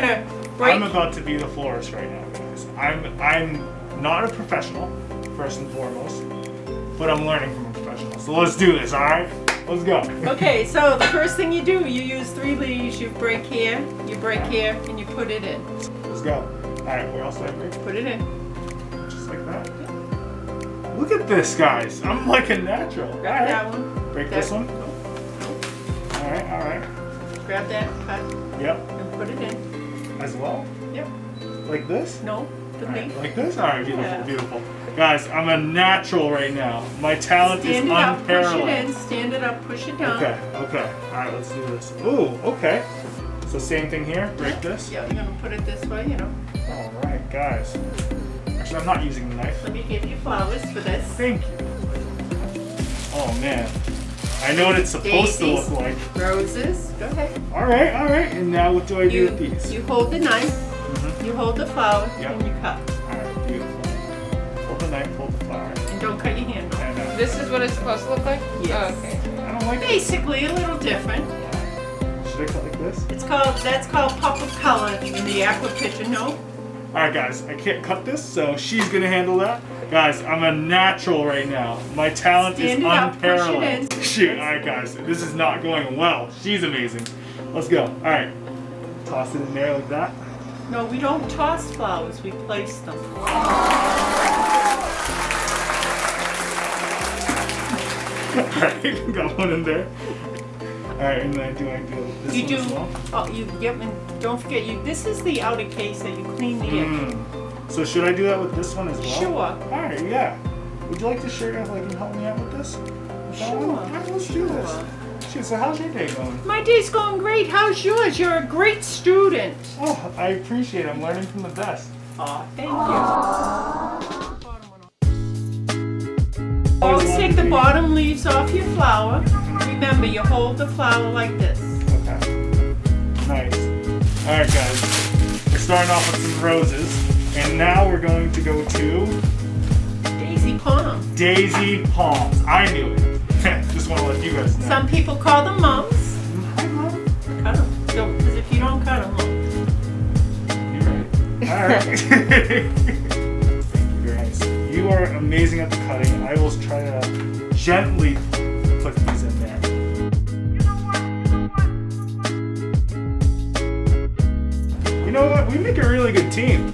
gonna break. I'm about to be the florist right now, guys. I'm not a professional, first and foremost, but I'm learning from a professional. So let's do this, all right? Let's go. Okay, so the first thing you do, you use 3 leaves. You break here, and you put it in. Let's go. All right, where else do I break? Put it in. Just like that. Look at this, guys. I'm like a natural. Grab that one. Break this one. All right. Grab that, cut, Yep. and put it in. As well? Yep. Like this? No, the All right, leaf. like this? All right, beautiful, Yeah. beautiful. Guys, I'm a natural right now. My talent is Stand it up, unparalleled. push it in. Stand it up, push it down. Okay. All right, let's do this. Ooh, okay. So same thing here. Break this. Yeah, you're gonna put it this way, you know. All right, guys. Actually, I'm not using the knife. Let me give you flowers for this. Thank you. Oh man, I know what it's supposed to look like. Roses. Go ahead. All right. And now what do I do with these? You hold the knife. You hold the flower, Yep. and you cut. All right, beautiful. Hold the knife, hold the flower. And don't cut your hand off. And, This is what it's supposed to look like? Yes. Oh, okay. I don't like it. Basically, a little different. Should I cut like this? That's called pop of color in the aqua picture. No. Alright guys, I can't cut this, so she's gonna handle that. Guys, I'm a natural right now. My talent Stand is it up, unparalleled. push it in. Shoot, alright guys, this is not going well. She's amazing. Let's go. Alright. Toss it in there like that. No, we don't toss flowers. We place them. Alright, got one in there. Alright, and then do this You one do. as well? Oh, and don't forget. This is the outer case that you clean the edge. So should I do that with this one as well? Sure. Alright, yeah. Would you like to share if I can help me out with this? With that one? Sure. Alright, let's do this. Shoot, so how's your day going? My day's going great. How's yours? You're a great student. Oh, I appreciate it. I'm learning from the best. Aw, thank you. Always take the bottom leaves off your flower. Remember, you hold the flower like this. Okay. Nice. Alright guys, we're starting off with some roses, and now we're going to go to Daisy palm. daisy palms. I knew it. Just want to let you guys know. Some people call them mums. Hi, Mom. Cut them. Because if you don't cut them, You're right. Alright. Thank you, very nice. You are amazing at the cutting. I will try to gently put these in there. You know what? We make a really good team.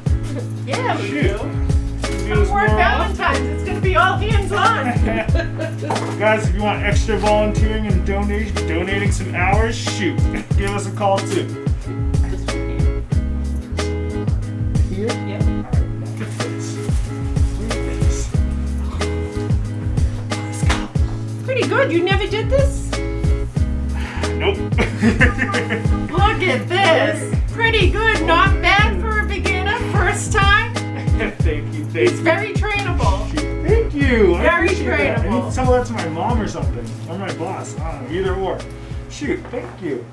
yeah, we Shoot. do. Do this Come work more Valentine's. It's going to be all hands on. Guys, if you want extra volunteering and donating some hours, shoot, give us a call too. Here? Yep. Look at this. Look at this. Let's go. Pretty good. You never did this? Nope. Look at this. Pretty good. Not bad for a beginner. First time. Thank you. It's very trainable. Thank you. I Very appreciate that. I trainable. need to tell that to my mom or something. Or my boss. I don't know. Either or. Shoot, thank you.